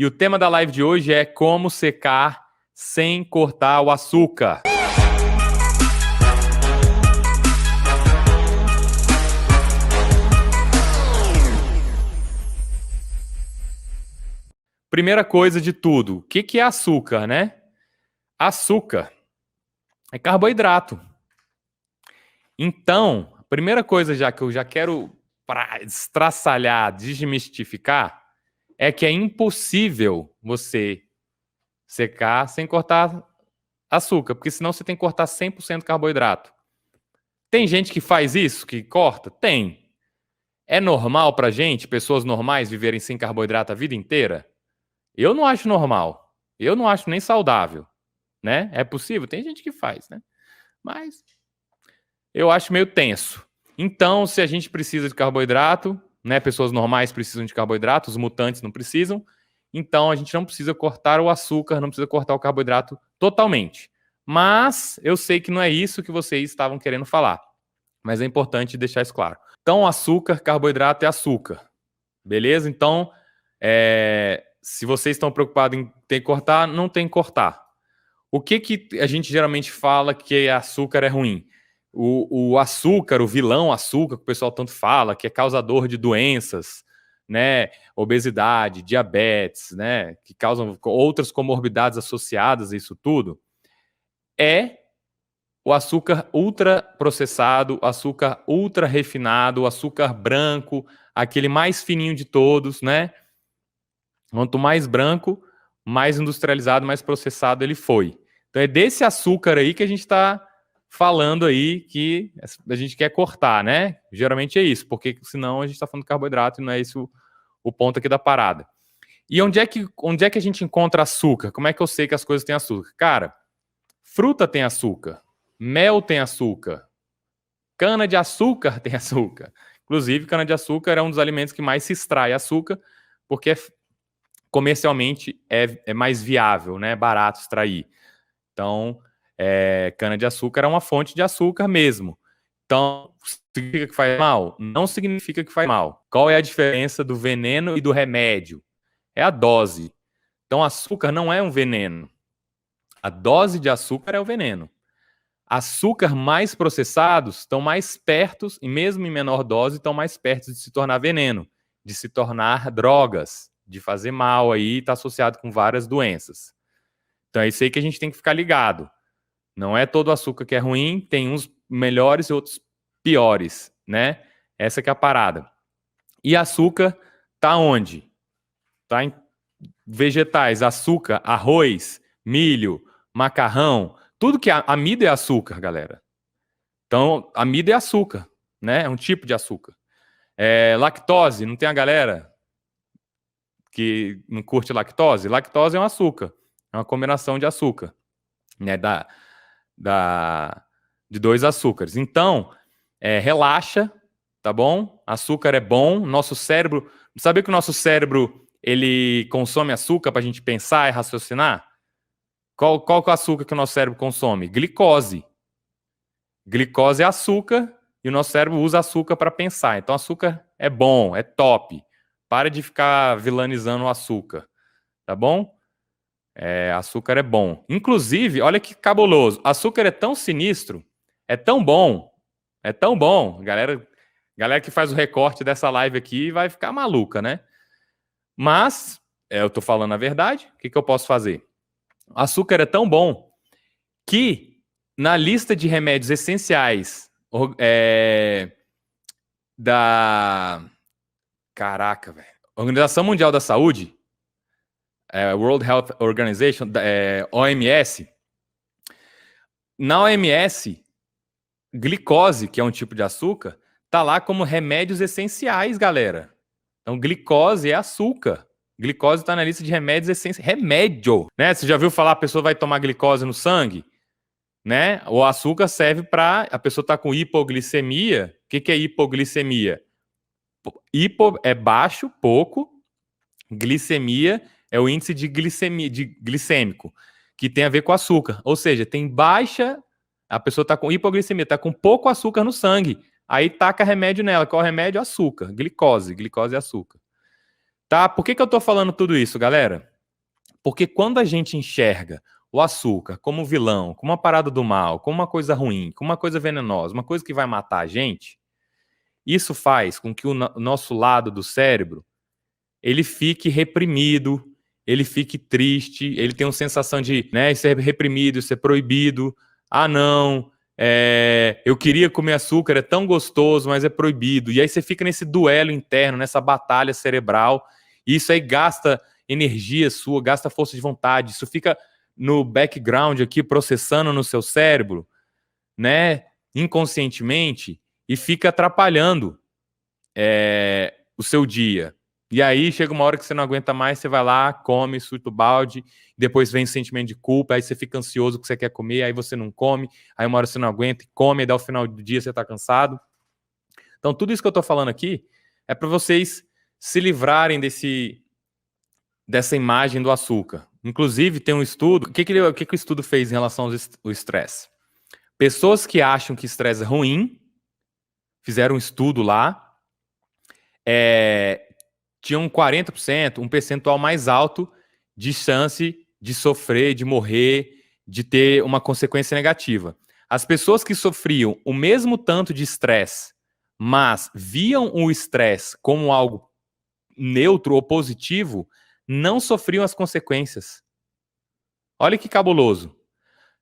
E o tema da live de hoje é como secar sem cortar o açúcar. Primeira coisa de tudo, o que é açúcar, né? Açúcar é carboidrato. Então, a primeira coisa já que eu já quero estraçalhar, desmistificar, é que é impossível você secar sem cortar açúcar, porque senão você tem que cortar 100% carboidrato. Tem gente que faz isso, que corta? Tem. É normal pra gente, pessoas normais, viverem sem carboidrato a vida inteira? Eu não acho normal. Eu não acho nem saudável, né? É possível? Tem gente que faz, né? Mas eu acho meio tenso. Então, se a gente precisa de carboidrato, né? Pessoas normais precisam de carboidrato, os mutantes não precisam. Então, a gente não precisa cortar o açúcar, não precisa cortar o carboidrato totalmente. Mas eu sei que não é isso que vocês estavam querendo falar. Mas é importante deixar isso claro. Então, açúcar, carboidrato é açúcar. Beleza? Então, se vocês estão preocupados em ter que cortar, não tem que cortar. O que a gente geralmente fala que açúcar é ruim? O açúcar, o vilão açúcar, que o pessoal tanto fala, que é causador de doenças, né? Obesidade, diabetes, né? Que causam outras comorbidades associadas a isso tudo, é o açúcar ultraprocessado, açúcar ultra refinado, o açúcar branco, aquele mais fininho de todos, né? Quanto mais branco, mais industrializado, mais processado ele foi. Então é desse açúcar aí que a gente está falando aí que a gente quer cortar, né? Geralmente é isso, porque senão a gente está falando de carboidrato e não é esse o ponto aqui da parada. E onde é que a gente encontra açúcar? Como é que eu sei que as coisas têm açúcar? Cara, fruta tem açúcar, mel tem açúcar, cana-de-açúcar tem açúcar. Inclusive, cana-de-açúcar é um dos alimentos que mais se extrai açúcar, porque comercialmente é mais viável, né? Barato extrair. Então, cana-de-açúcar é uma fonte de açúcar mesmo. Então, significa que faz mal? Não significa que faz mal. Qual é a diferença do veneno e do remédio? É a dose. Então, açúcar não é um veneno. A dose de açúcar é o veneno. Açúcar mais processados estão mais perto, e mesmo em menor dose, estão mais perto de se tornar veneno, de se tornar drogas, de fazer mal aí, está associado com várias doenças. Então é isso aí que a gente tem que ficar ligado. Não é todo açúcar que é ruim, tem uns melhores e outros piores, né? Essa que é a parada. E açúcar tá onde? Tá em vegetais, açúcar, arroz, milho, macarrão, tudo que amido é açúcar, galera. Então, amido é açúcar, né? É um tipo de açúcar. Lactose, não tem a galera que não curte lactose? Lactose é um açúcar, é uma combinação de açúcar, né? De dois açúcares. Então, relaxa, tá bom? Açúcar é bom. Nosso cérebro... Sabia que o nosso cérebro ele consome açúcar para a gente pensar e raciocinar? Qual que é o açúcar que o nosso cérebro consome? Glicose. Glicose é açúcar e o nosso cérebro usa açúcar para pensar. Então, açúcar é bom, é top. Para de ficar vilanizando o açúcar, tá bom? Açúcar é bom. Inclusive, olha que cabuloso. Açúcar é tão sinistro, é tão bom. Galera que faz o recorte dessa live aqui vai ficar maluca, né? Mas, eu tô falando a verdade, o que eu posso fazer? Açúcar é tão bom que na lista de remédios essenciais Caraca, velho. Organização Mundial da Saúde, World Health Organization, OMS. Na OMS, glicose, que é um tipo de açúcar, tá lá como remédios essenciais, galera. Então, glicose é açúcar. Glicose tá na lista de remédios essenciais. Remédio, né? Você já viu falar a pessoa vai tomar glicose no sangue? Né? O açúcar serve para a pessoa estar com hipoglicemia. O que é hipoglicemia? Hipo é baixo, pouco. Glicemia é o índice de glicêmico, que tem a ver com açúcar. Ou seja, tem baixa, a pessoa está com hipoglicemia, está com pouco açúcar no sangue. Aí taca remédio nela. Qual remédio? Açúcar. Glicose. Glicose é açúcar. Tá? Por que eu estou falando tudo isso, galera? Porque quando a gente enxerga o açúcar como vilão, como uma parada do mal, como uma coisa ruim, como uma coisa venenosa, uma coisa que vai matar a gente, isso faz com que o nosso lado do cérebro ele fique reprimido, ele fique triste, ele tem uma sensação de ser reprimido, ser proibido. Ah, não, eu queria comer açúcar, é tão gostoso, mas é proibido. E aí você fica nesse duelo interno, nessa batalha cerebral, e isso aí gasta energia sua, gasta força de vontade, isso fica no background aqui, processando no seu cérebro, né, inconscientemente, e fica atrapalhando o seu dia. E aí chega uma hora que você não aguenta mais, você vai lá, come, surta o balde, depois vem o sentimento de culpa, aí você fica ansioso que você quer comer, aí você não come, aí uma hora você não aguenta e come, aí dá o final do dia você tá cansado. Então tudo isso que eu tô falando aqui é para vocês se livrarem dessa imagem do açúcar. Inclusive tem um estudo, o que o estudo fez em relação ao estresse? Pessoas que acham que estresse é ruim, fizeram um estudo lá, tinham 40%, um percentual mais alto de chance de sofrer, de morrer, de ter uma consequência negativa. As pessoas que sofriam o mesmo tanto de estresse, mas viam o estresse como algo neutro ou positivo, não sofriam as consequências. Olha que cabuloso.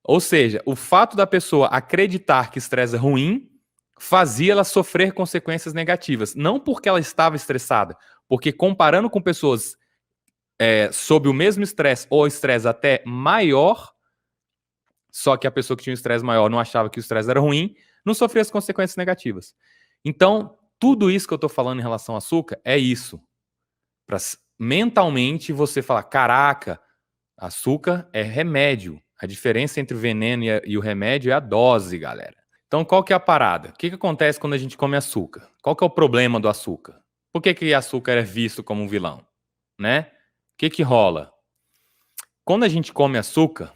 Ou seja, o fato da pessoa acreditar que estresse é ruim fazia ela sofrer consequências negativas. Não porque ela estava estressada, porque comparando com pessoas sob o mesmo estresse ou estresse até maior, só que a pessoa que tinha um estresse maior não achava que o estresse era ruim, não sofria as consequências negativas. Então, tudo isso que eu estou falando em relação ao açúcar é isso. Para mentalmente você falar, caraca, açúcar é remédio. A diferença entre o veneno e o remédio é a dose, galera. Então, qual que é a parada? O que acontece quando a gente come açúcar? Qual que é o problema do açúcar? Por que açúcar é visto como um vilão? Né? O que rola? Quando a gente come açúcar,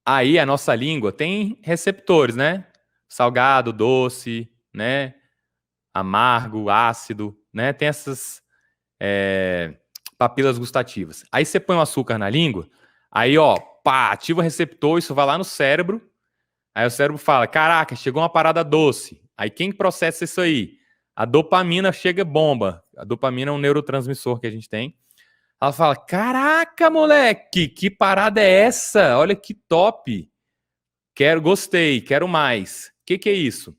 aí a nossa língua tem receptores, né? Salgado, doce, né? Amargo, ácido, né? Tem essas papilas gustativas. Aí você põe o açúcar na língua, aí ó, pá, ativa o receptor, isso vai lá no cérebro, aí o cérebro fala, caraca, chegou uma parada doce. Aí quem processa isso aí? A dopamina chega bomba. A dopamina é um neurotransmissor que a gente tem. Ela fala, caraca, moleque, que parada é essa? Olha que top. Gostei, quero mais. O que é isso?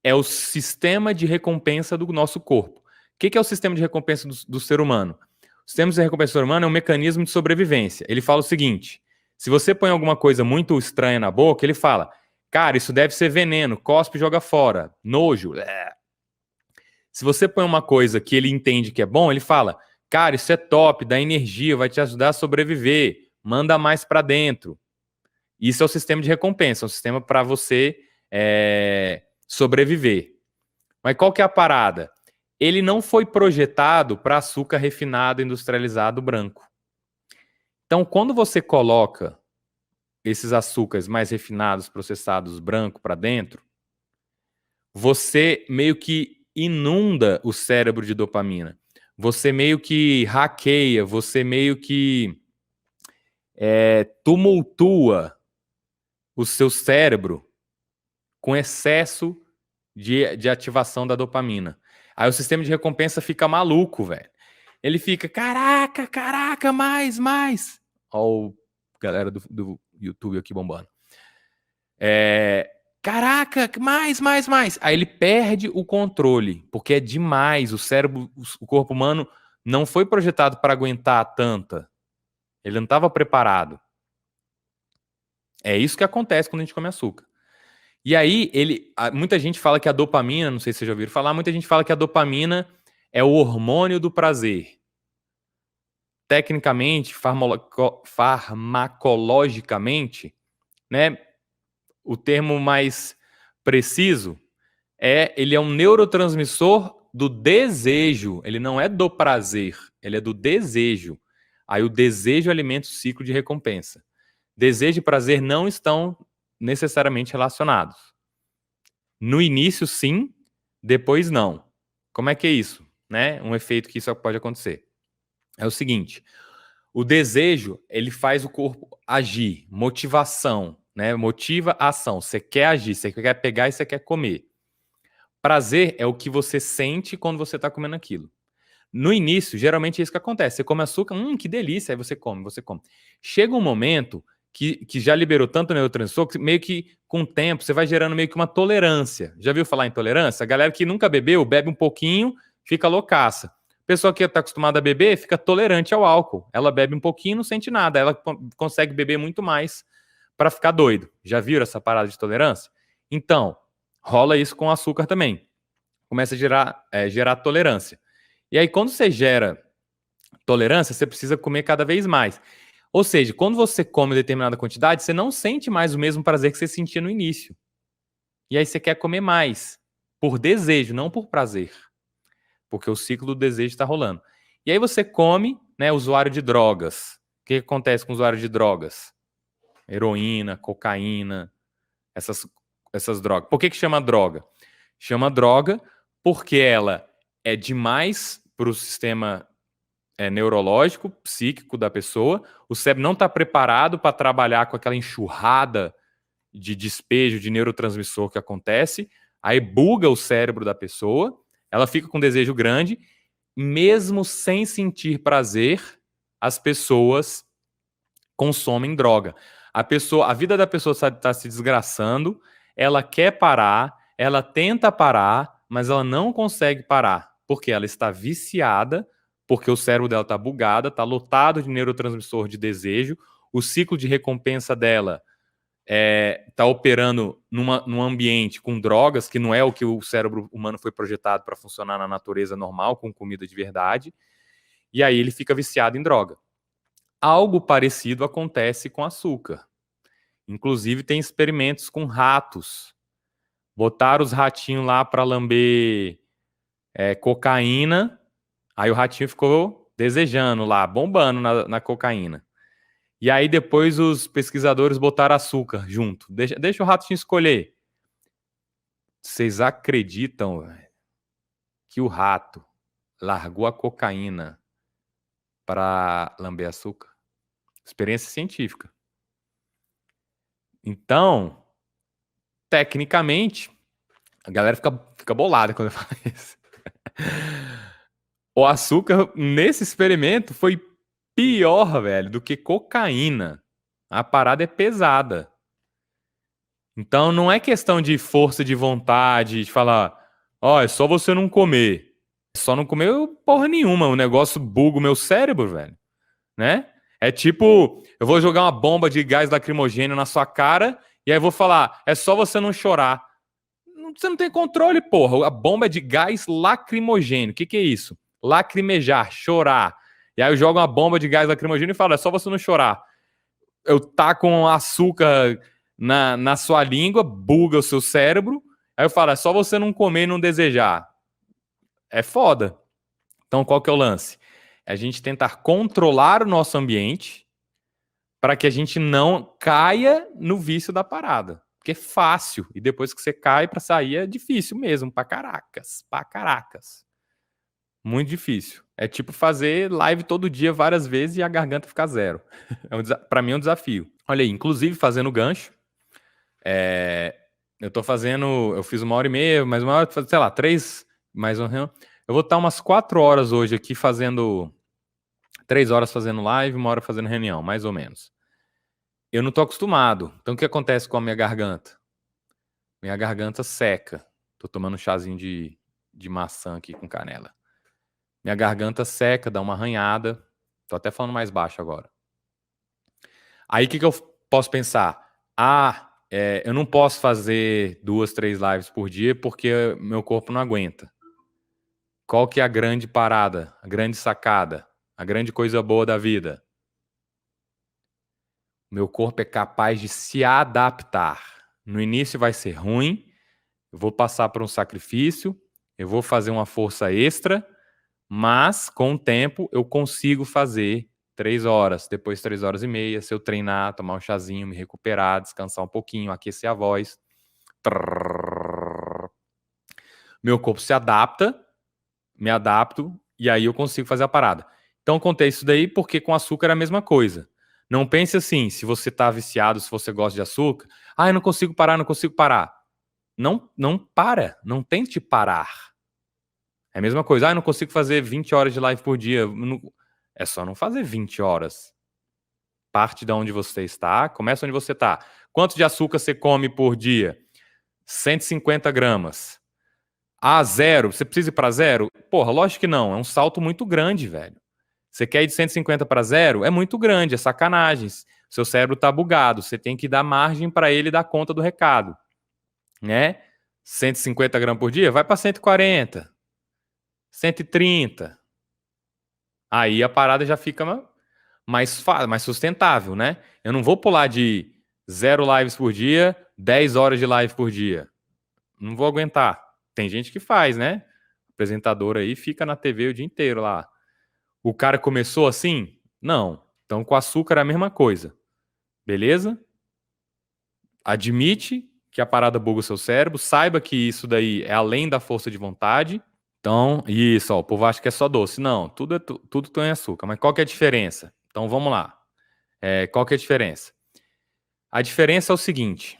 É o sistema de recompensa do nosso corpo. O que é o sistema de recompensa do ser humano? O sistema de recompensa do ser humano é um mecanismo de sobrevivência. Ele fala o seguinte, se você põe alguma coisa muito estranha na boca, ele fala, cara, isso deve ser veneno, cospe e joga fora, nojo. Se você põe uma coisa que ele entende que é bom, ele fala, cara, isso é top, dá energia, vai te ajudar a sobreviver, manda mais para dentro. Isso é o sistema de recompensa, é um sistema para você sobreviver. Mas qual que é a parada? Ele não foi projetado para açúcar refinado, industrializado, branco. Então, quando você coloca esses açúcares mais refinados, processados, branco para dentro, você meio que inunda o cérebro de dopamina. Você meio que hackeia, você meio que tumultua o seu cérebro com excesso de ativação da dopamina. Aí o sistema de recompensa fica maluco, velho. Ele fica, caraca, mais. Ó o galera do YouTube aqui bombando. Caraca, mais. Aí ele perde o controle, porque é demais. O cérebro, o corpo humano não foi projetado para aguentar tanta. Ele não estava preparado. É isso que acontece quando a gente come açúcar. E aí, muita gente fala que a dopamina, não sei se vocês já ouviram falar, muita gente fala que a dopamina é o hormônio do prazer. Tecnicamente, farmacologicamente, né, o termo mais preciso ele é um neurotransmissor do desejo. Ele não é do prazer, ele é do desejo. Aí o desejo alimenta o ciclo de recompensa. Desejo e prazer não estão necessariamente relacionados. No início, sim, depois não. Como é que é isso? Né? Um efeito que isso pode acontecer. É o seguinte, o desejo, ele faz o corpo agir, motivação, né? Motiva a ação. Você quer agir, você quer pegar e você quer comer. Prazer é o que você sente quando você está comendo aquilo. No início, geralmente é isso que acontece. Você come açúcar, que delícia, aí você come, você come. Chega um momento que já liberou tanto neurotransmissor que meio que com o tempo você vai gerando meio que uma tolerância. Já viu falar em tolerância? A galera que nunca bebeu, bebe um pouquinho, fica loucaça. A pessoa que está acostumada a beber fica tolerante ao álcool. Ela bebe um pouquinho, não sente nada. Ela consegue beber muito mais para ficar doido. Já viram essa parada de tolerância? Então, rola isso com açúcar também. Começa a gerar tolerância. E aí, quando você gera tolerância, você precisa comer cada vez mais. Ou seja, quando você come determinada quantidade, você não sente mais o mesmo prazer que você sentia no início. E aí você quer comer mais. Por desejo, não por prazer. Porque o ciclo do desejo está rolando. E aí você come, né, usuário de drogas. O que acontece com o usuário de drogas? Heroína, cocaína, essas drogas. Por que chama droga? Chama droga porque ela é demais para o sistema neurológico, psíquico da pessoa. O cérebro não está preparado para trabalhar com aquela enxurrada de despejo de neurotransmissor que acontece. Aí buga o cérebro da pessoa, ela fica com desejo grande, mesmo sem sentir prazer, as pessoas consomem droga. A vida da pessoa está se desgraçando, ela quer parar, ela tenta parar, mas ela não consegue parar, porque ela está viciada, porque o cérebro dela está bugado, está lotado de neurotransmissor de desejo, o ciclo de recompensa dela está operando num ambiente com drogas, que não é o que o cérebro humano foi projetado para funcionar na natureza normal, com comida de verdade, e aí ele fica viciado em droga. Algo parecido acontece com açúcar. Inclusive, tem experimentos com ratos. Botaram os ratinhos lá para lamber cocaína, aí o ratinho ficou desejando lá, bombando na cocaína. E aí depois os pesquisadores botaram açúcar junto. Deixa o ratinho escolher. Vocês acreditam que o rato largou a cocaína para lamber açúcar? Experiência científica. Então, tecnicamente, a galera fica bolada quando eu falo isso. O açúcar, nesse experimento, foi pior, velho, do que cocaína. A parada é pesada. Então, não é questão de força de vontade, de falar, é só você não comer. Só não comer porra nenhuma. O negócio buga o meu cérebro, velho. Né? É tipo, eu vou jogar uma bomba de gás lacrimogêneo na sua cara e aí vou falar, é só você não chorar. Você não tem controle, porra. A bomba é de gás lacrimogêneo. O que é isso? Lacrimejar, chorar. E aí eu jogo uma bomba de gás lacrimogêneo e falo, é só você não chorar. Eu taco um açúcar na sua língua, buga o seu cérebro. Aí eu falo, é só você não comer e não desejar. É foda. Então qual que é o lance? É a gente tentar controlar o nosso ambiente para que a gente não caia no vício da parada. Porque é fácil. E depois que você cai, para sair é difícil mesmo. Pra caracas. Pra caracas. Muito difícil. É tipo fazer live todo dia, várias vezes, e a garganta ficar zero. Para mim é um desafio. Olha aí, inclusive fazendo gancho. Eu tô fazendo... Eu fiz 1h30, mais 1 hora, sei lá, 3, mais um... Eu vou estar umas 4 horas hoje aqui fazendo... 3 horas fazendo live, 1 hora fazendo reunião, mais ou menos. Eu não tô acostumado. Então o que acontece com a minha garganta? Minha garganta seca. Tô tomando um chazinho de maçã aqui com canela. Minha garganta seca, dá uma arranhada. Tô até falando mais baixo agora. Aí o que eu posso pensar? Eu não posso fazer 2, 3 lives por dia porque meu corpo não aguenta. Qual que é a grande parada? A grande sacada? A grande coisa boa da vida? Meu corpo é capaz de se adaptar. No início vai ser ruim, eu vou passar por um sacrifício, eu vou fazer uma força extra, mas com o tempo eu consigo fazer 3 horas, depois 3 horas e meia, se eu treinar, tomar um chazinho, me recuperar, descansar um pouquinho, aquecer a voz. Meu corpo se adapta, me adapto, e aí eu consigo fazer a parada. Então, contei isso daí porque com açúcar é a mesma coisa. Não pense assim, se você tá viciado, se você gosta de açúcar, eu não consigo parar, não consigo parar. Não para, não tente parar. É a mesma coisa, eu não consigo fazer 20 horas de live por dia. É só não fazer 20 horas. Parte de onde você está, começa onde você está. Quanto de açúcar você come por dia? 150 gramas. Zero, você precisa ir para zero? Porra, lógico que não, é um salto muito grande, velho. Você quer ir de 150 para zero? É muito grande, é sacanagem. Seu cérebro tá bugado, você tem que dar margem para ele dar conta do recado, né? 150 gramas por dia, vai para 140, 130. Aí a parada já fica mais sustentável, né? Eu não vou pular de 0 lives por dia, 10 horas de live por dia. Não vou aguentar. Tem gente que faz, né? O apresentador aí fica na TV o dia inteiro lá. O cara começou assim? Não. Então com açúcar é a mesma coisa. Beleza? Admite que a parada buga o seu cérebro, saiba que isso daí é além da força de vontade. Então, isso, ó, o povo acha que é só doce. Não, tudo tem açúcar. Mas qual que é a diferença? Então vamos lá. Qual que é a diferença? A diferença é o seguinte.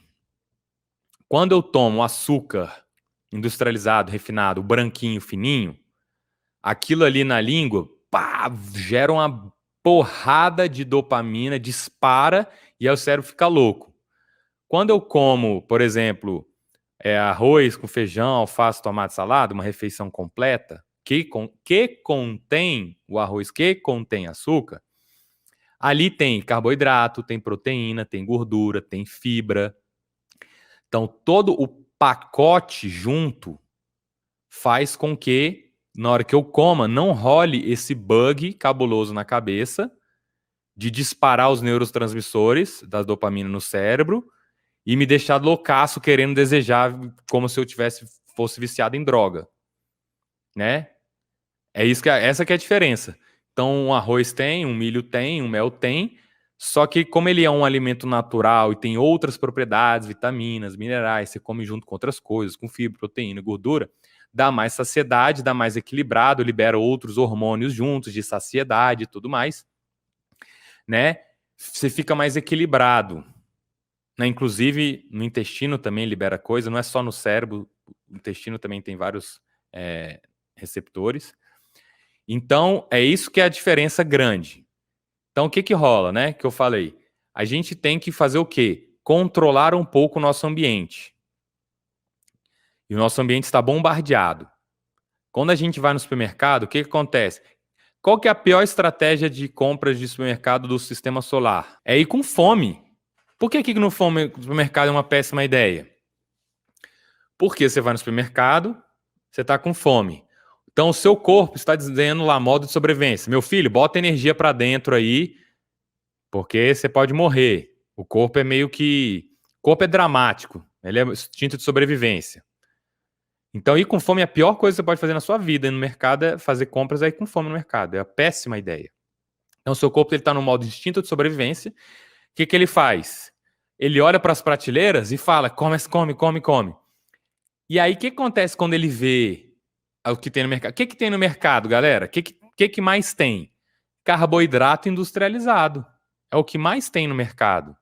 Quando eu tomo açúcar industrializado, refinado, branquinho, fininho, aquilo ali na língua, pá, gera uma porrada de dopamina, dispara e aí o cérebro fica louco. Quando eu como, por exemplo, arroz com feijão, alface, tomate, salada, uma refeição completa, que contém o arroz, que contém açúcar, ali tem carboidrato, tem proteína, tem gordura, tem fibra. Então, todo o pacote junto faz com que, na hora que eu coma, não role esse bug cabuloso na cabeça de disparar os neurotransmissores da dopamina no cérebro e me deixar loucaço querendo desejar como se eu fosse viciado em droga, né? Essa que é a diferença. Então, um arroz tem, um milho tem, um mel tem, só que como ele é um alimento natural e tem outras propriedades, vitaminas, minerais, você come junto com outras coisas, com fibra, proteína, gordura, dá mais saciedade, dá mais equilibrado, libera outros hormônios juntos de saciedade e tudo mais, né? Você fica mais equilibrado. Né? Inclusive, no intestino também libera coisa, não é só no cérebro, o intestino também tem vários receptores. Então, é isso que é a diferença grande. Então, o que rola, né? Que eu falei. A gente tem que fazer o quê? Controlar um pouco o nosso ambiente. E o nosso ambiente está bombardeado. Quando a gente vai no supermercado, o que acontece? Qual que é a pior estratégia de compras de supermercado do sistema solar? É ir com fome. Por que no supermercado é uma péssima ideia? Porque você vai no supermercado, você está com fome. Então, o seu corpo está dizendo lá, modo de sobrevivência. Meu filho, bota energia para dentro aí, porque você pode morrer. O corpo é meio que... O corpo é dramático. Ele é instinto de sobrevivência. Então, ir com fome é a pior coisa que você pode fazer na sua vida. No mercado é fazer compras aí com fome no mercado. É a péssima ideia. Então, o seu corpo está no modo instinto de sobrevivência. O que ele faz? Ele olha para as prateleiras e fala, come, come, come, come. E aí, o que acontece quando ele vê o que tem no mercado? O que tem no mercado, galera? O que mais tem? Carboidrato industrializado. É o que mais tem no mercado.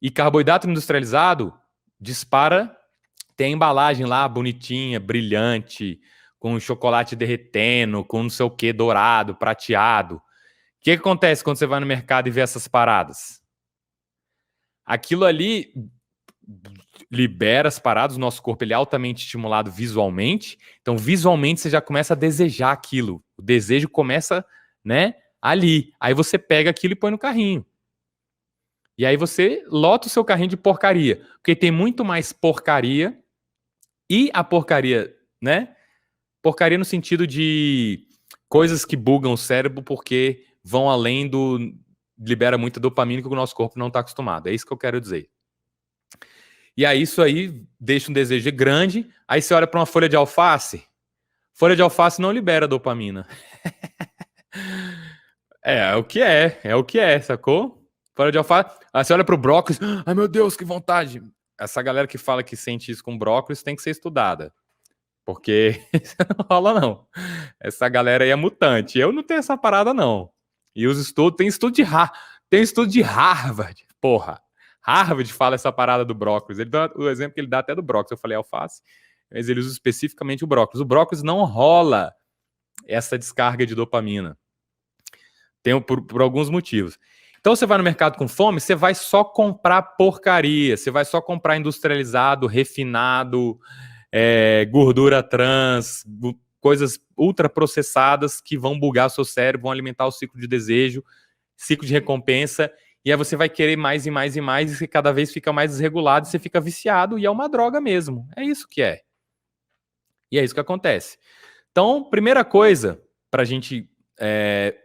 E carboidrato industrializado dispara, tem a embalagem lá bonitinha, brilhante, com chocolate derretendo, com não sei o que, dourado, prateado. O que acontece quando você vai no mercado e vê essas paradas? Aquilo ali libera as paradas, o nosso corpo ele é altamente estimulado visualmente, então visualmente você já começa a desejar aquilo, o desejo começa, né, ali, aí você pega aquilo e põe no carrinho, e aí você lota o seu carrinho de porcaria, porque tem muito mais porcaria, e a porcaria, né, porcaria no sentido de coisas que bugam o cérebro porque vão além libera muita dopamina que o nosso corpo não está acostumado, é isso que eu quero dizer. E aí isso aí deixa um desejo grande, aí você olha para uma folha de alface não libera dopamina. É o que é, sacou? Folha de alface, aí você olha para o brócolis, ai meu Deus, que vontade. Essa galera que fala que sente isso com brócolis tem que ser estudada. Porque não rola, não. Essa galera aí é mutante. Eu não tenho essa parada, não. E os estudos, tem estudo de Harvard. Porra. Harvard fala essa parada do brócolis. Ele dá, o exemplo que ele dá até do brócolis. Eu falei alface, mas ele usa especificamente o brócolis. O brócolis não rola essa descarga de dopamina. Por alguns motivos. Então você vai no mercado com fome, você vai só comprar porcaria, você vai só comprar industrializado, refinado, gordura trans, coisas ultraprocessadas que vão bugar o seu cérebro, vão alimentar o ciclo de desejo, ciclo de recompensa, e aí você vai querer mais e mais e mais, e você cada vez fica mais desregulado, e você fica viciado, e é uma droga mesmo. É isso que é. E é isso que acontece. Então, primeira coisa, para a gente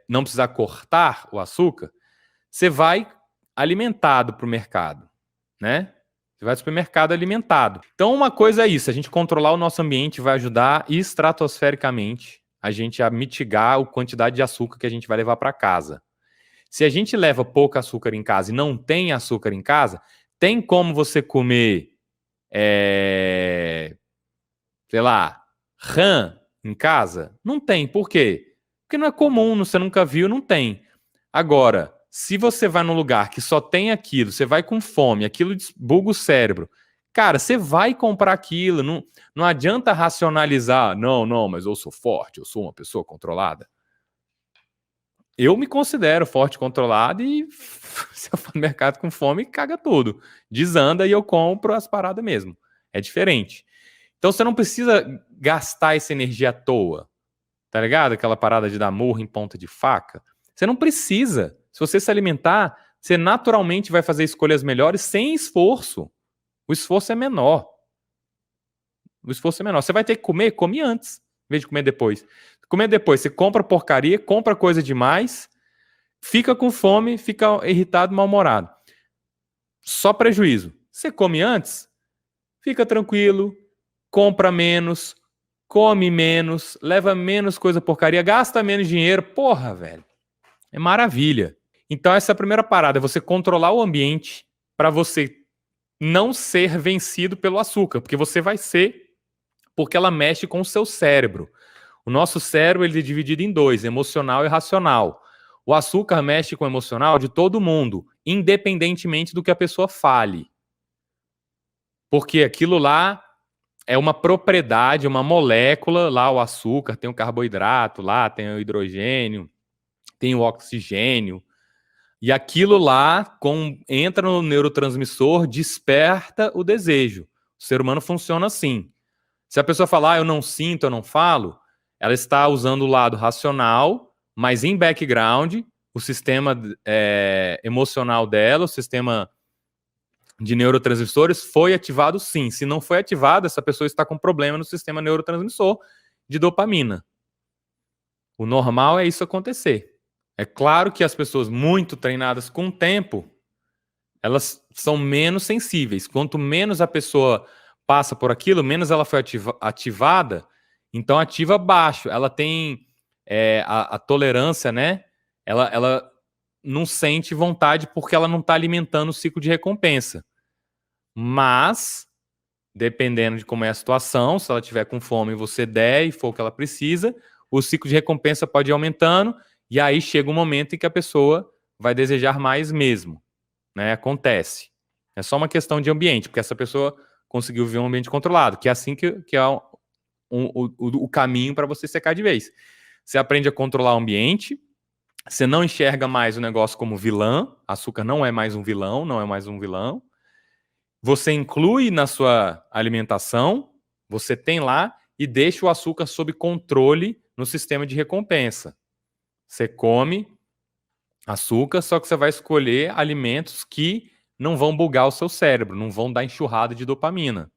não precisar cortar o açúcar, você vai alimentado para o mercado, né? Você vai ao supermercado alimentado. Então, uma coisa é isso, a gente controlar o nosso ambiente vai ajudar estratosfericamente a gente a mitigar a quantidade de açúcar que a gente vai levar para casa. Se a gente leva pouco açúcar em casa e não tem açúcar em casa, tem como você comer, sei lá, rã em casa? Não tem. Por quê? Porque não é comum, você nunca viu, não tem. Agora, se você vai num lugar que só tem aquilo, você vai com fome, aquilo buga o cérebro, cara, você vai comprar aquilo, não adianta racionalizar, não, mas eu sou forte, eu sou uma pessoa controlada. Eu me considero forte, controlado e se eu for no mercado com fome, caga tudo. Desanda e eu compro as paradas mesmo. É diferente. Então você não precisa gastar essa energia à toa, tá ligado? Aquela parada de dar murro em ponta de faca. Você não precisa. Se você se alimentar, você naturalmente vai fazer escolhas melhores sem esforço. O esforço é menor. O esforço é menor. Você vai ter que comer, come antes, em vez de comer depois. Comer depois, você compra porcaria, compra coisa demais, fica com fome, fica irritado, mal-humorado. Só prejuízo. Você come antes, fica tranquilo, compra menos, come menos, leva menos coisa porcaria, gasta menos dinheiro. Porra, velho. É maravilha. Então essa é a primeira parada, é você controlar o ambiente para você não ser vencido pelo açúcar, porque você vai ser, porque ela mexe com o seu cérebro. O nosso cérebro ele é dividido em dois, emocional e racional. O açúcar mexe com o emocional de todo mundo, independentemente do que a pessoa fale. Porque aquilo lá é uma propriedade, uma molécula, lá o açúcar, tem o carboidrato, lá tem o hidrogênio, tem o oxigênio, e aquilo lá entra no neurotransmissor, desperta o desejo. O ser humano funciona assim. Se a pessoa falar, eu não sinto, eu não falo, ela está usando o lado racional, mas em background, o sistema emocional dela, o sistema de neurotransmissores foi ativado sim. Se não foi ativado, essa pessoa está com problema no sistema neurotransmissor de dopamina. O normal é isso acontecer. É claro que as pessoas muito treinadas com o tempo, elas são menos sensíveis. Quanto menos a pessoa passa por aquilo, menos ela foi ativada, então ativa baixo. Ela tem a tolerância, né? Ela não sente vontade porque ela não está alimentando o ciclo de recompensa. Mas, dependendo de como é a situação, se ela tiver com fome e você der e for o que ela precisa, o ciclo de recompensa pode ir aumentando e aí chega um momento em que a pessoa vai desejar mais mesmo. Né? Acontece. É só uma questão de ambiente, porque essa pessoa conseguiu viver um ambiente controlado, que é assim que é o caminho para você secar de vez. Você aprende a controlar o ambiente, você não enxerga mais o negócio como vilão, açúcar não é mais um vilão, não é mais um vilão. Você inclui na sua alimentação, você tem lá e deixa o açúcar sob controle no sistema de recompensa. Você come açúcar, só que você vai escolher alimentos que não vão bugar o seu cérebro, não vão dar enxurrada de dopamina.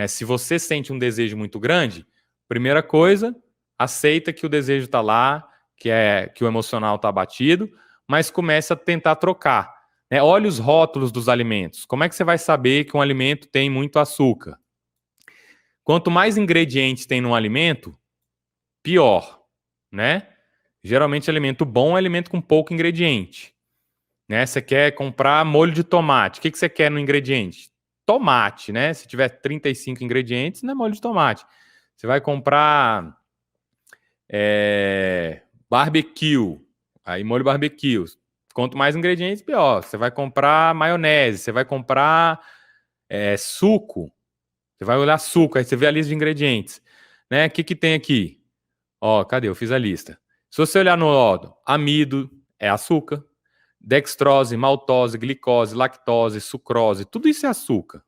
Se você sente um desejo muito grande, primeira coisa, aceita que o desejo está lá, que o emocional está abatido, mas comece a tentar trocar. Olhe os rótulos dos alimentos. Como é que você vai saber que um alimento tem muito açúcar? Quanto mais ingredientes tem num alimento, pior, né? Geralmente alimento bom é alimento com pouco ingrediente. Você quer comprar molho de tomate. O que você quer no ingrediente? Tomate, né? Se tiver 35 ingredientes, não é molho de tomate. Você vai comprar barbecue, aí molho barbecue. Quanto mais ingredientes, pior. Você vai comprar maionese, você vai comprar suco. Você vai olhar suco, aí você vê a lista de ingredientes. Né? O que tem aqui? Ó, cadê? Eu fiz a lista. Se você olhar no amido, é açúcar. Dextrose, maltose, glicose, lactose, sucrose, tudo isso é açúcar.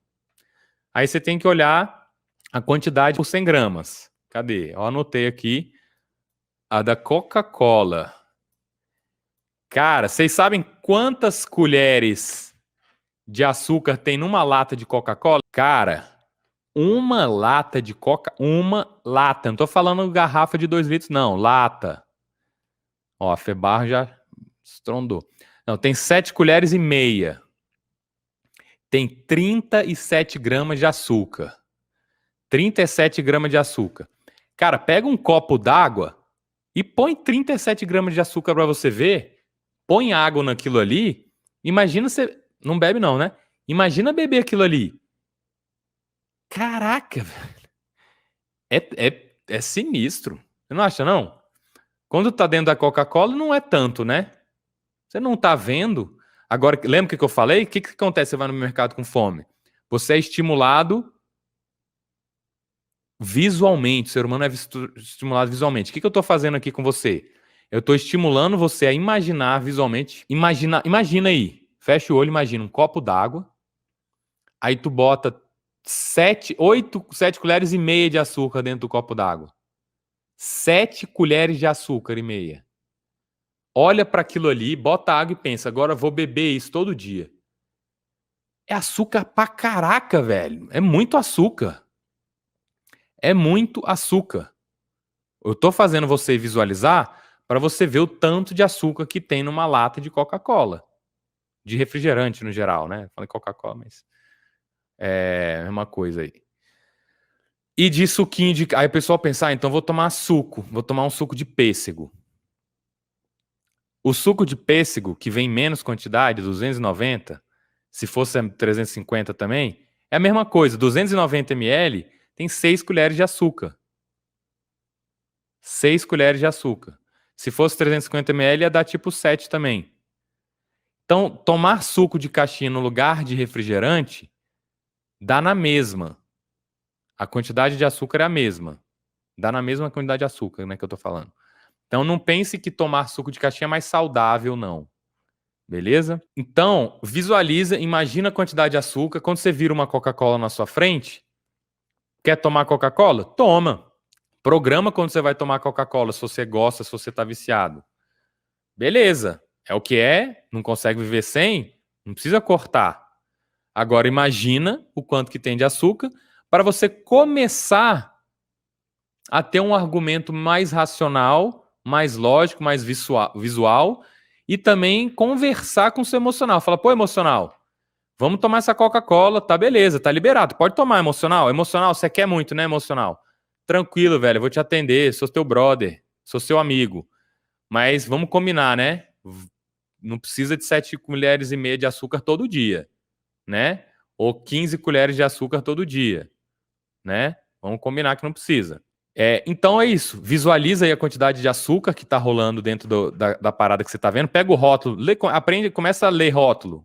Aí você tem que olhar a quantidade por 100 gramas. Cadê? Eu anotei aqui a da Coca-Cola. Cara, vocês sabem quantas colheres de açúcar tem numa lata de Coca-Cola? Cara, uma lata de Coca... Uma lata. Não tô falando garrafa de 2 litros, não. Lata. Ó, a Febar já estrondou. Não, tem 7 colheres e meia. Tem 37 gramas de açúcar. 37 gramas de açúcar. Cara, pega um copo d'água e põe 37 gramas de açúcar para você ver. Põe água naquilo ali. Imagina você... Não bebe não, né? Imagina beber aquilo ali. Caraca, velho. É sinistro. Você não acha, não? Quando tá dentro da Coca-Cola, não é tanto, né? Você não tá vendo. Agora, lembra o que eu falei? O que acontece? Você vai no mercado com fome. Você é estimulado visualmente. O ser humano é estimulado visualmente. O que eu tô fazendo aqui com você? Eu tô estimulando você a imaginar visualmente. Imagina aí. Fecha o olho, imagina um copo d'água. Aí tu bota 7 colheres e meia de açúcar dentro do copo d'água. 7 colheres de açúcar e meia. Olha para aquilo ali, bota água e pensa, agora eu vou beber isso todo dia. É açúcar pra caraca, velho. É muito açúcar. É muito açúcar. Eu tô fazendo você visualizar para você ver o tanto de açúcar que tem numa lata de Coca-Cola. De refrigerante no geral, né? Falei Coca-Cola, mas é a mesma coisa aí. E de suquinho de... Aí o pessoal pensa, então vou tomar suco. Vou tomar um suco de pêssego. O suco de pêssego, que vem em menos quantidade, 290, se fosse 350 também, é a mesma coisa. 290 ml tem 6 colheres de açúcar. 6 colheres de açúcar. Se fosse 350 ml, ia dar tipo 7 também. Então, tomar suco de caixinha no lugar de refrigerante dá na mesma. A quantidade de açúcar é a mesma. Dá na mesma quantidade de açúcar, né, que eu tô falando. Então, não pense que tomar suco de caixinha é mais saudável, não. Beleza? Então, visualiza, imagina a quantidade de açúcar. Quando você vira uma Coca-Cola na sua frente, quer tomar Coca-Cola? Toma. Programa quando você vai tomar Coca-Cola, se você gosta, se você tá viciado. Beleza. É o que é, não consegue viver sem, não precisa cortar. Agora, imagina o quanto que tem de açúcar para você começar a ter um argumento mais racional, mais lógico, mais visual e também conversar com o seu emocional. Fala, pô, emocional, vamos tomar essa Coca-Cola, tá beleza, tá liberado, pode tomar, emocional. Emocional, você quer muito, né, emocional? Tranquilo, velho, eu vou te atender, sou teu brother, sou seu amigo. Mas vamos combinar, né? Não precisa de 7 colheres e meia de açúcar todo dia, né? Ou 15 colheres de açúcar todo dia, né? Vamos combinar que não precisa. Então é isso. Visualiza aí a quantidade de açúcar que está rolando dentro da parada que você está vendo. Pega o rótulo, aprende, começa a ler rótulo.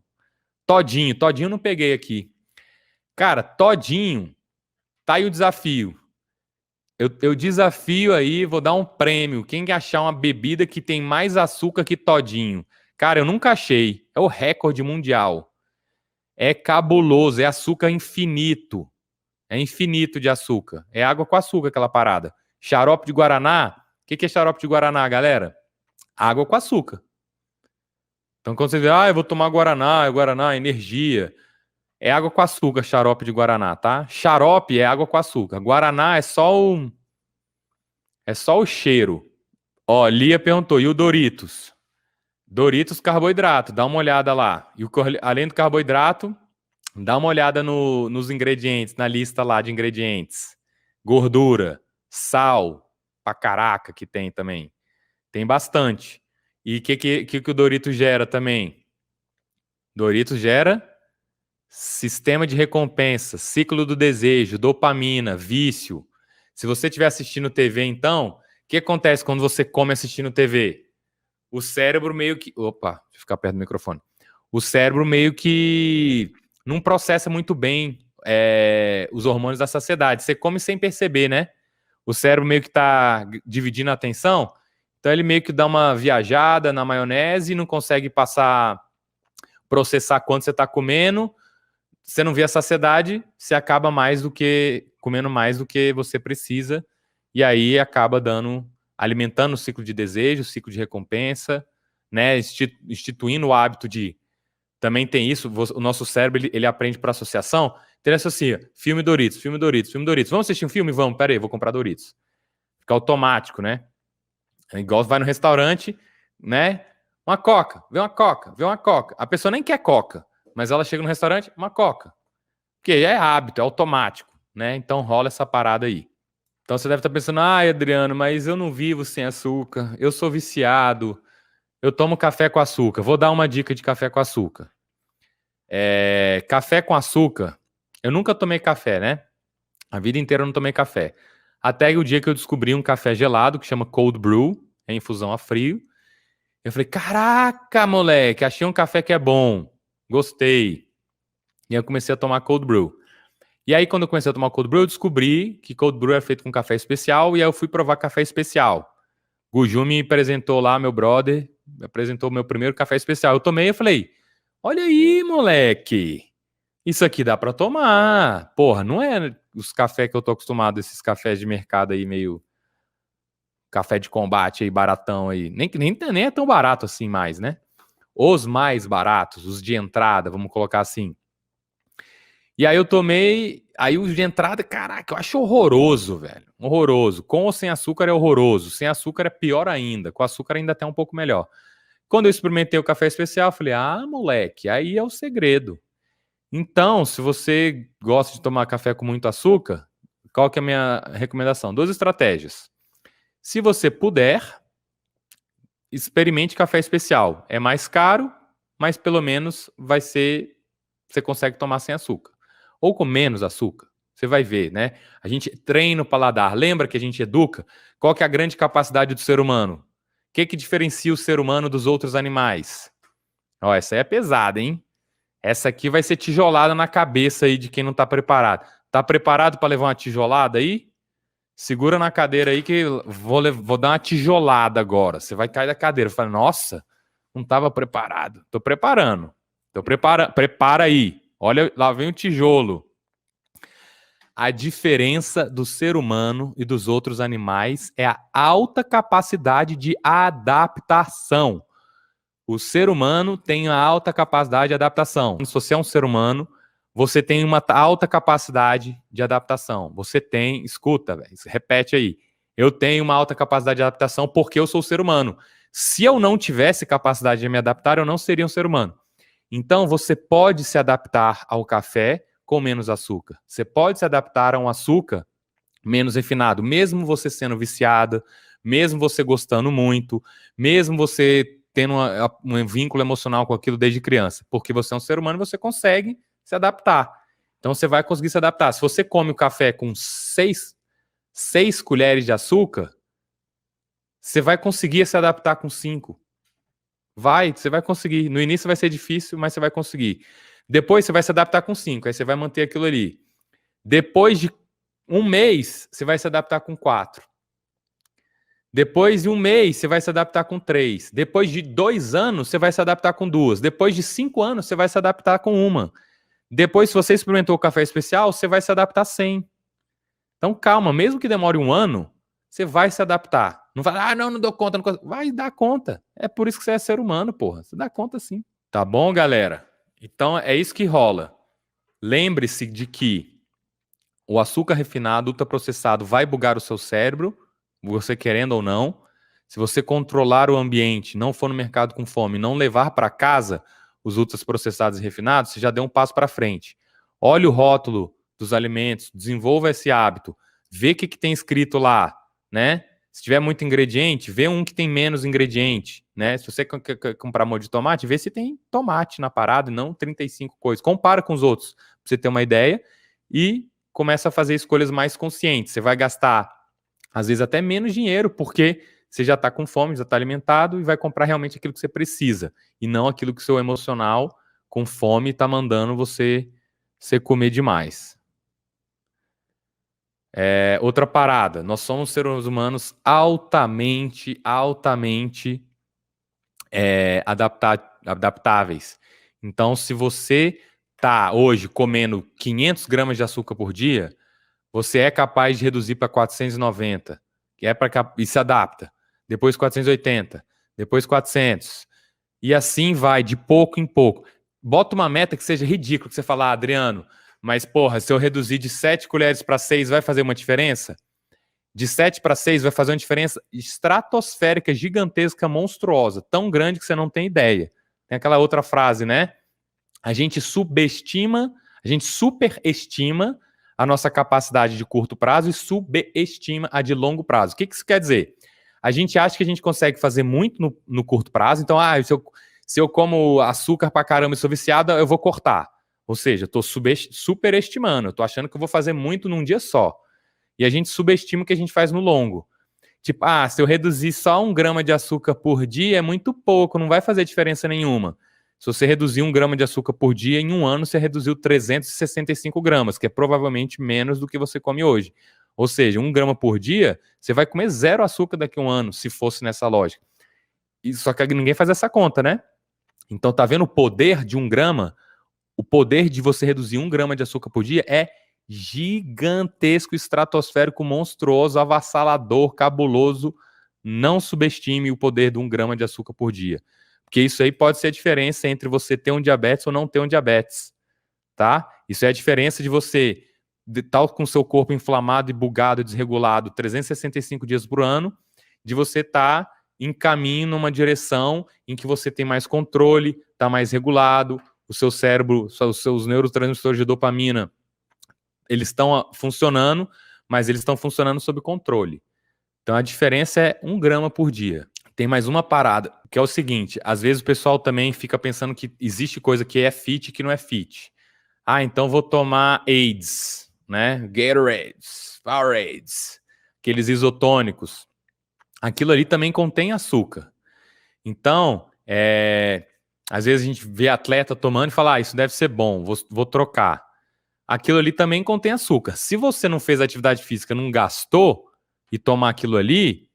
Todinho eu não peguei aqui. Cara, todinho, tá aí o desafio. Eu desafio aí, vou dar um prêmio. Quem achar uma bebida que tem mais açúcar que todinho? Cara, eu nunca achei. É o recorde mundial. É cabuloso, é açúcar infinito. É infinito de açúcar. É água com açúcar aquela parada. Xarope de Guaraná. O que é xarope de Guaraná, galera? Água com açúcar. Então quando você vê, eu vou tomar Guaraná, energia. É água com açúcar, xarope de Guaraná, tá? Xarope é água com açúcar. Guaraná é só o cheiro. Ó, Lia perguntou, e o Doritos? Doritos, carboidrato, dá uma olhada lá. E além do carboidrato, dá uma olhada nos ingredientes, na lista lá de ingredientes. Gordura, sal, pra caraca que tem também. Tem bastante. E o que o Doritos gera também? Doritos gera sistema de recompensa, ciclo do desejo, dopamina, vício. Se você estiver assistindo TV, então, o que acontece quando você come assistindo TV? O cérebro meio que... Opa, deixa eu ficar perto do microfone. O cérebro meio que não processa muito bem os hormônios da saciedade. Você come sem perceber, né? O cérebro meio que está dividindo a atenção, então ele meio que dá uma viajada na maionese e não consegue processar quanto você está comendo. Você não vê a saciedade, você acaba comendo mais do que você precisa, e aí acaba alimentando o ciclo de desejo, o ciclo de recompensa, né? Instituindo o hábito de... Também tem isso, o nosso cérebro ele aprende por associação, então ele associa filme Doritos, filme Doritos, filme Doritos. Vamos assistir um filme? Vamos, peraí, vou comprar Doritos. Fica automático, né? É igual vai no restaurante, né? Uma coca, vê uma coca, vê uma coca. A pessoa nem quer coca, mas ela chega no restaurante, uma coca. Porque é hábito, é automático, né? Então rola essa parada aí. Então você deve estar pensando, Adriano, mas eu não vivo sem açúcar, eu sou viciado, eu tomo café com açúcar. Vou dar uma dica de café com açúcar. Café com açúcar, eu nunca tomei café, né? A vida inteira eu não tomei café. Até o dia que eu descobri um café gelado, que chama Cold Brew, é infusão a frio. Eu falei, caraca, moleque, achei um café que é bom. Gostei. E eu comecei a tomar Cold Brew. E aí, quando eu comecei a tomar Cold Brew, eu descobri que Cold Brew é feito com café especial, e aí eu fui provar café especial. Guju me apresentou lá, meu brother, me apresentou o meu primeiro café especial. Eu tomei e falei, olha aí, moleque, isso aqui dá pra tomar. Porra, não é os cafés que eu tô acostumado, esses cafés de mercado aí, meio café de combate aí, baratão aí. Nem é tão barato assim mais, né? Os mais baratos, os de entrada, vamos colocar assim. E aí eu tomei, aí os de entrada, caraca, eu acho horroroso, velho. Horroroso. Com ou sem açúcar é horroroso. Sem açúcar é pior ainda. Com açúcar ainda até um pouco melhor. Quando eu experimentei o café especial, eu falei, moleque, aí é o segredo. Então, se você gosta de tomar café com muito açúcar, qual que é a minha recomendação? 2 estratégias. Se você puder, experimente café especial. É mais caro, mas pelo menos você consegue tomar sem açúcar. Ou com menos açúcar. Você vai ver, né? A gente treina o paladar. Lembra que a gente educa? Qual que é a grande capacidade do ser humano? O que diferencia o ser humano dos outros animais? Ó, essa aí é pesada, hein? Essa aqui vai ser tijolada na cabeça aí de quem não tá preparado. Tá preparado para levar uma tijolada aí? Segura na cadeira aí que vou dar uma tijolada agora. Você vai cair da cadeira. Fala, nossa, não estava preparado. Tô preparando. Prepara aí. Olha, lá vem o tijolo. A diferença do ser humano e dos outros animais é a alta capacidade de adaptação. O ser humano tem uma alta capacidade de adaptação. Se você é um ser humano, você tem uma alta capacidade de adaptação. Você tem, escuta, véio, repete aí. Eu tenho uma alta capacidade de adaptação porque eu sou ser humano. Se eu não tivesse capacidade de me adaptar, eu não seria um ser humano. Então, você pode se adaptar ao café com menos açúcar. Você pode se adaptar a um açúcar menos refinado, mesmo você sendo viciada, mesmo você gostando muito, mesmo você tendo um vínculo emocional com aquilo desde criança, porque você é um ser humano e você consegue se adaptar. Então você vai conseguir se adaptar. Se você come o café com 6 colheres de açúcar, você vai conseguir se adaptar com 5. Você vai conseguir. No início vai ser difícil, mas você vai conseguir. Depois você vai se adaptar com 5, aí você vai manter aquilo ali. Depois de 1 mês, você vai se adaptar com 4. Depois de 1 mês, você vai se adaptar com 3. Depois de 2 anos, você vai se adaptar com 2. Depois de 5 anos, você vai se adaptar com 1. Depois, se você experimentou o café especial, você vai se adaptar 100. Então, calma, mesmo que demore 1 ano, você vai se adaptar. Não vai, não dou conta. Não... Vai dar conta. É por isso que você é ser humano, porra. Você dá conta sim. Tá bom, galera? Então, é isso que rola. Lembre-se de que o açúcar refinado, ultraprocessado, vai bugar o seu cérebro, você querendo ou não. Se você controlar o ambiente, não for no mercado com fome, não levar para casa os ultraprocessados e refinados, você já deu um passo para frente. Olhe o rótulo dos alimentos, desenvolva esse hábito, vê o que tem escrito lá, né? Se tiver muito ingrediente, vê um que tem menos ingrediente, né? Se você quer comprar molho de tomate, vê se tem tomate na parada e não 35 coisas. Compara com os outros, para você ter uma ideia, e começa a fazer escolhas mais conscientes. Você vai gastar, às vezes, até menos dinheiro, porque você já está com fome, já está alimentado e vai comprar realmente aquilo que você precisa. E não aquilo que o seu emocional, com fome, está mandando você comer demais. Outra parada, nós somos seres humanos altamente adaptáveis. Então, se você está hoje comendo 500 gramas de açúcar por dia, você é capaz de reduzir para 490, e se adapta. Depois 480, depois 400. E assim vai, de pouco em pouco. Bota uma meta que seja ridícula, que você fala, Adriano, mas porra, se eu reduzir de 7 colheres para 6, vai fazer uma diferença? De 7 para 6 vai fazer uma diferença estratosférica, gigantesca, monstruosa, tão grande que você não tem ideia. Tem aquela outra frase, né? A gente superestima a nossa capacidade de curto prazo e subestima a de longo prazo. O que isso quer dizer? A gente acha que a gente consegue fazer muito no curto prazo, então, se eu como açúcar pra caramba e sou viciado, eu vou cortar. Ou seja, eu tô superestimando, eu tô achando que eu vou fazer muito num dia só. E a gente subestima o que a gente faz no longo. Tipo, se eu reduzir só 1 grama de açúcar por dia, é muito pouco, não vai fazer diferença nenhuma. Se você reduzir 1 grama de açúcar por dia, em 1 ano você reduziu 365 gramas, que é provavelmente menos do que você come hoje. Ou seja, 1 grama por dia, você vai comer 0 açúcar daqui a 1 ano, se fosse nessa lógica. Só que ninguém faz essa conta, né? Então, tá vendo o poder de 1 grama? O poder de você reduzir 1 grama de açúcar por dia é gigantesco, estratosférico, monstruoso, avassalador, cabuloso. Não subestime o poder de 1 grama de açúcar por dia. Porque isso aí pode ser a diferença entre você ter um diabetes ou não ter um diabetes, tá? Isso é a diferença de você estar com o seu corpo inflamado e bugado, desregulado 365 dias por ano, de você estar em caminho numa direção em que você tem mais controle, está mais regulado, o seu cérebro, os seus neurotransmissores de dopamina, eles estão funcionando, mas eles estão funcionando sob controle. Então a diferença é 1 grama por dia. Tem mais uma parada, que é o seguinte, às vezes o pessoal também fica pensando que existe coisa que é fit e que não é fit. Então vou tomar AIDS, né? Gatorades, Powerades, aqueles isotônicos. Aquilo ali também contém açúcar. Então, às vezes a gente vê atleta tomando e fala, isso deve ser bom, vou trocar. Aquilo ali também contém açúcar. Se você não fez atividade física, não gastou, e tomar aquilo ali,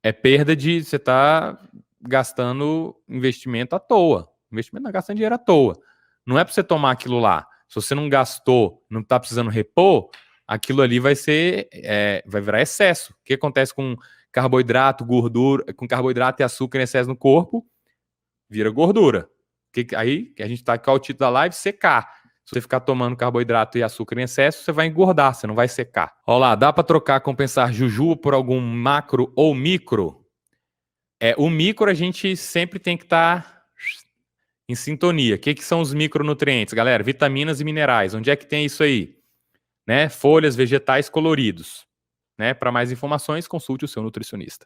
é perda de... Você está gastando investimento à toa. Investimento não é gastando dinheiro à toa. Não é para você tomar aquilo lá. Se você não gastou, não está precisando repor, aquilo ali vai virar excesso. O que acontece com carboidrato, gordura, com carboidrato e açúcar em excesso no corpo? Vira gordura. Aí a gente está com o título da live, secar. Se você ficar tomando carboidrato e açúcar em excesso, você vai engordar, você não vai secar. Olha lá, dá para trocar, compensar jujuba por algum macro ou micro? O micro a gente sempre tem que estar em sintonia. O que são os micronutrientes, galera? Vitaminas e minerais. Onde é que tem isso aí? Né? Folhas, vegetais coloridos. Né? Para mais informações, consulte o seu nutricionista.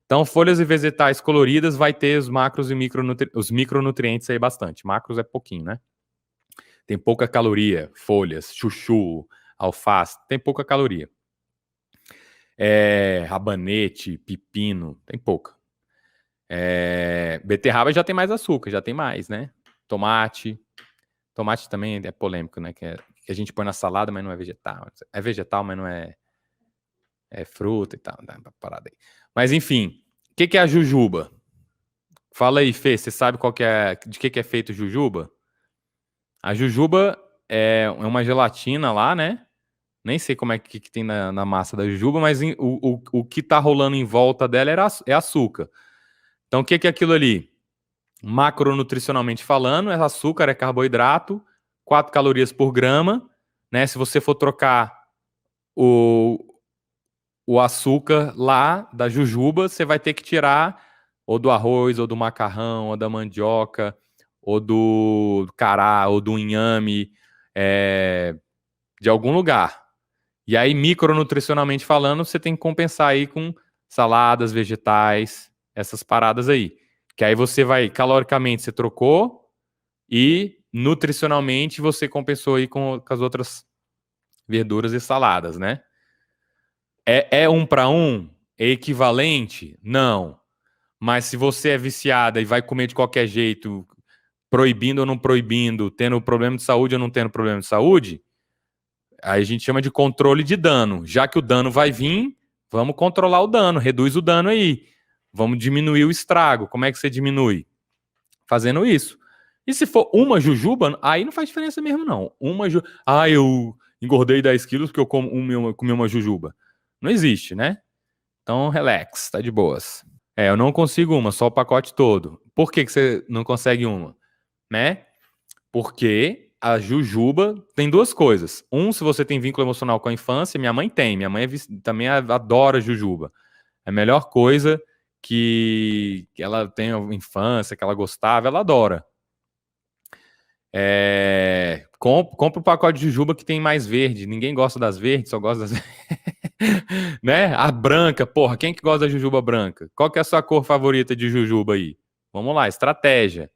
Então, folhas e vegetais coloridas vai ter os macros e os micronutrientes aí bastante. Macros é pouquinho, né? Tem pouca caloria. Folhas, chuchu, alface, tem pouca caloria. Rabanete, pepino, tem pouca. Beterraba já tem mais açúcar, já tem mais, né? Tomate também é polêmico, né? Que a gente põe na salada, mas não é vegetal. É vegetal, mas não é fruta e tal. Dá uma parada aí. Mas enfim, o que é a jujuba? Fala aí, Fê, você sabe de que é feito jujuba? A jujuba é uma gelatina lá, né? Nem sei como é que tem na massa da jujuba, mas o que tá rolando em volta dela é açúcar. Então, o que é aquilo ali? Macronutricionalmente falando, é açúcar, é carboidrato, 4 calorias por grama, né? Se você for trocar o açúcar lá da jujuba, você vai ter que tirar ou do arroz, ou do macarrão, ou da mandioca, ou do cará, ou do inhame, de algum lugar. E aí, micronutricionalmente falando, você tem que compensar aí com saladas, vegetais, essas paradas aí. Que aí você vai, caloricamente, você trocou e nutricionalmente você compensou aí com as outras verduras e saladas, né? É 1 para 1? É equivalente? Não. Mas se você é viciada e vai comer de qualquer jeito, proibindo ou não proibindo, tendo problema de saúde ou não tendo problema de saúde, aí a gente chama de controle de dano. Já que o dano vai vir, vamos controlar o dano, reduz o dano aí. Vamos diminuir o estrago. Como é que você diminui? Fazendo isso. E se for uma jujuba, aí não faz diferença mesmo, não. Eu engordei 10 quilos porque eu comi uma jujuba. Não existe, né? Então, relax, tá de boas. Eu não consigo uma, só o pacote todo. Por que você não consegue uma? Né? Porque a jujuba tem duas coisas. Se você tem vínculo emocional com a infância, minha mãe tem. Minha mãe também adora jujuba. É a melhor coisa que ela tem a infância, que ela gostava, ela adora. Compra o pacote de jujuba que tem mais verde. Ninguém gosta das verdes, só gosta das... né? A branca, porra, quem que gosta da jujuba branca? Qual que é a sua cor favorita de jujuba aí? Vamos lá, estratégia.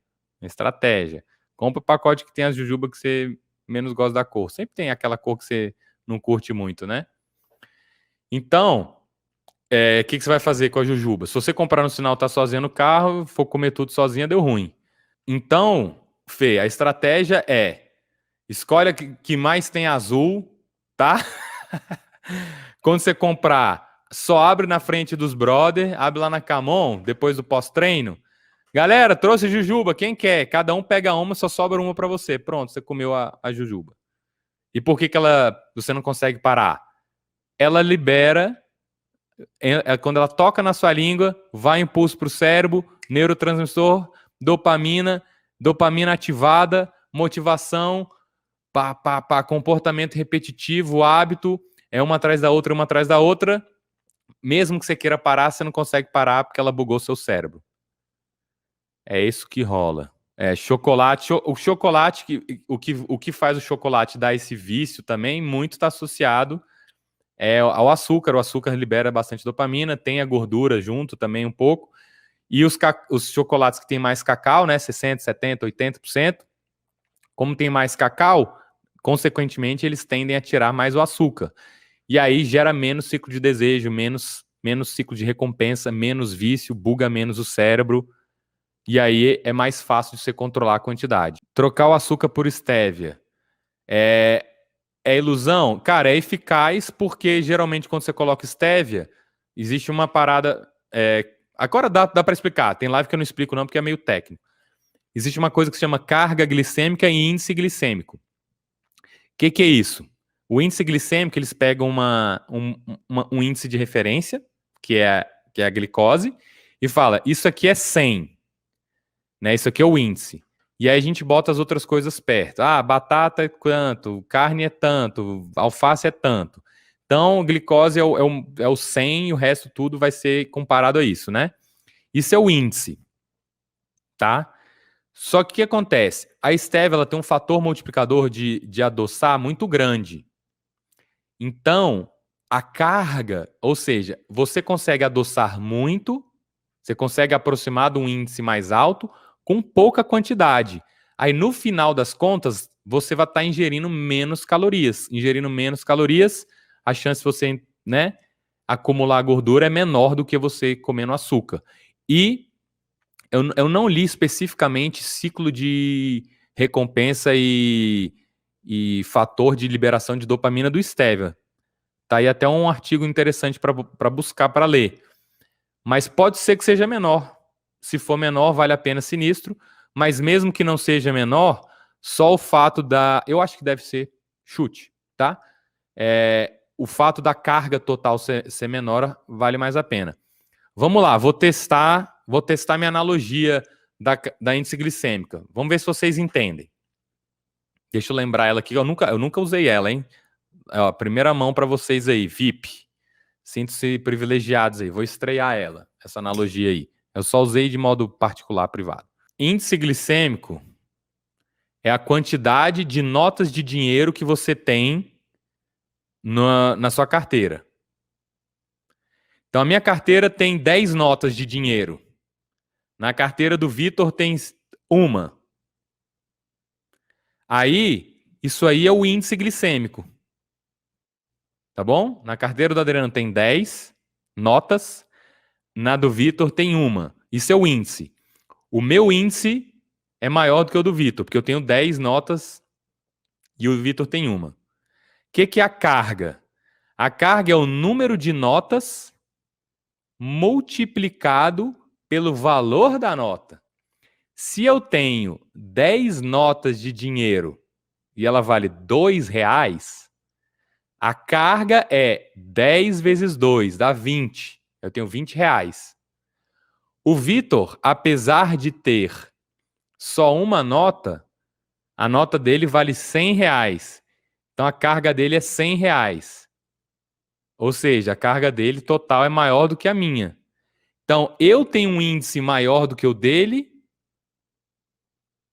Compra o pacote que tem as jujuba que você menos gosta da cor. Sempre tem aquela cor que você não curte muito, né? Então, o que você vai fazer com a jujuba? Se você comprar no sinal, tá sozinha no carro, for comer tudo sozinha, deu ruim. Então, Fê, a estratégia escolhe a que mais tem azul, tá? Quando você comprar, só abre na frente dos brother, abre lá na Camon, depois do pós-treino. Galera, trouxe jujuba, quem quer? Cada um pega uma, só sobra uma para você. Pronto, você comeu a jujuba. E por que você não consegue parar? Ela libera, quando ela toca na sua língua, vai impulso para o cérebro, neurotransmissor, dopamina ativada, motivação, comportamento repetitivo, hábito, uma atrás da outra. Mesmo que você queira parar, você não consegue parar porque ela bugou seu cérebro. É isso que rola. Chocolate. O chocolate, o que faz o chocolate dar esse vício também, muito está associado ao açúcar. O açúcar libera bastante dopamina, tem a gordura junto também um pouco. E os chocolates que tem mais cacau, né, 60%, 70%, 80%, como tem mais cacau, consequentemente, eles tendem a tirar mais o açúcar. E aí gera menos ciclo de desejo, menos ciclo de recompensa, menos vício, buga menos o cérebro. E aí é mais fácil de você controlar a quantidade. Trocar o açúcar por stevia é ilusão? Cara, é eficaz porque geralmente quando você coloca stevia, existe uma parada... agora dá para explicar. Tem live que eu não explico não porque é meio técnico. Existe uma coisa que se chama carga glicêmica e índice glicêmico. O que é isso? O índice glicêmico, eles pegam um índice de referência, que é a glicose, e fala, isso aqui é 100. Né? Isso aqui é o índice. E aí a gente bota as outras coisas perto. Batata é quanto, carne é tanto, alface é tanto. Então, glicose é o 100 e o resto tudo vai ser comparado a isso, né? Isso é o índice, tá? Só que o que acontece? A stevia ela tem um fator multiplicador de adoçar muito grande. Então, a carga, ou seja, você consegue adoçar muito, você consegue aproximar de um índice mais alto com pouca quantidade. Aí, no final das contas, você vai estar ingerindo menos calorias. Ingerindo menos calorias, a chance de você, né, acumular gordura é menor do que você comendo açúcar. E eu não li especificamente ciclo de recompensa e fator de liberação de dopamina do stevia. Tá aí até um artigo interessante para buscar, para ler. Mas pode ser que seja menor. Se for menor, vale a pena sinistro. Mas mesmo que não seja menor, só o fato eu acho que deve ser chute, tá? O fato da carga total ser menor vale mais a pena. Vamos lá, vou testar minha analogia da índice glicêmica. Vamos ver se vocês entendem. Deixa eu lembrar ela aqui. Eu nunca usei ela, hein? Primeira mão para vocês aí, VIP. Sinto-se privilegiados aí. Vou estrear essa analogia aí. Eu só usei de modo particular, privado. Índice glicêmico é a quantidade de notas de dinheiro que você tem na sua carteira. Então, a minha carteira tem 10 notas de dinheiro. Na carteira do Vitor tem uma. Aí, isso aí é o índice glicêmico. tá bom? Na carteira do Adriano tem 10 notas, na do Vitor tem uma. Isso é o índice. O meu índice é maior do que o do Vitor, porque eu tenho 10 notas e o Vitor tem uma. O que é a carga? A carga é o número de notas multiplicado pelo valor da nota. Se eu tenho 10 notas de dinheiro e ela vale R$2, a carga é 10 vezes 2, dá 20. Eu tenho R$20. O Vitor, apesar de ter só uma nota, a nota dele vale R$100. Então a carga dele é R$100. Ou seja, a carga dele total é maior do que a minha. Então eu tenho um índice maior do que o dele,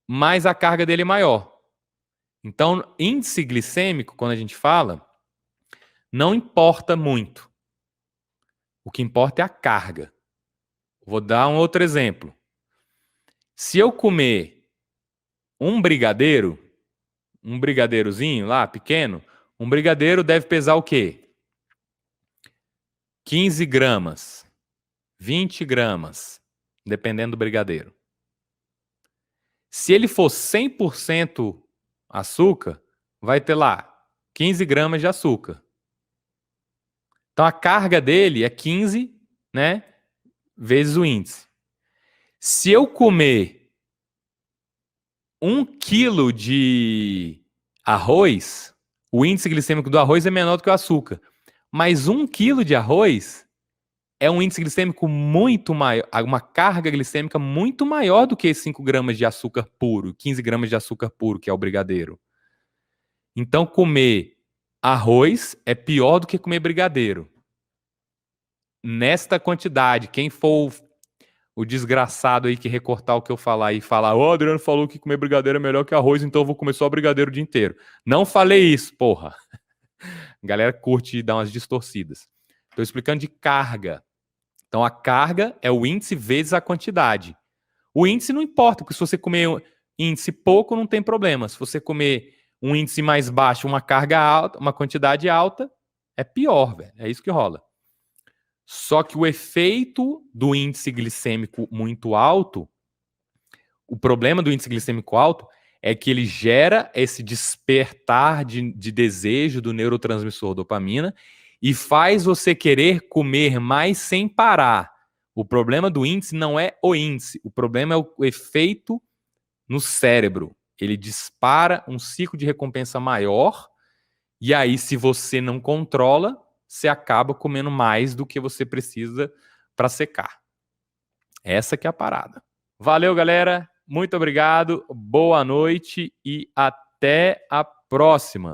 mas a carga dele é maior. Então, índice glicêmico, quando a gente fala, não importa muito. O que importa é a carga. Vou dar um outro exemplo. Se eu comer um brigadeirozinho lá, pequeno, um brigadeiro deve pesar o quê? 15 gramas, 20 gramas, dependendo do brigadeiro. Se ele for 100% açúcar, vai ter lá 15 gramas de açúcar. Então a carga dele é 15, né, vezes o índice. Se eu comer 1 quilo de arroz, o índice glicêmico do arroz é menor do que o açúcar. Mas 1 quilo de arroz é um índice glicêmico muito maior, uma carga glicêmica muito maior do que 5 gramas de açúcar puro, 15 gramas de açúcar puro, que é o brigadeiro. Então, comer arroz é pior do que comer brigadeiro. Nesta quantidade, quem for o desgraçado aí que recortar o que eu falar e falar, o Adriano falou que comer brigadeiro é melhor que arroz, então eu vou comer só brigadeiro o dia inteiro. Não falei isso, porra. A galera curte dar umas distorcidas. Estou explicando de carga. Então a carga é o índice vezes a quantidade. O índice não importa, porque se você comer um índice pouco, não tem problema. Se você comer um índice mais baixo, uma carga alta, uma quantidade alta, é pior, velho. É isso que rola. Só que o efeito do índice glicêmico muito alto, o problema do índice glicêmico alto é que ele gera esse despertar de desejo do neurotransmissor dopamina e faz você querer comer mais sem parar. O problema do índice não é o índice, o problema é o efeito no cérebro. Ele dispara um ciclo de recompensa maior e aí, se você não controla, você acaba comendo mais do que você precisa para secar. Essa que é a parada. Valeu, galera. Muito obrigado. Boa noite e até a próxima.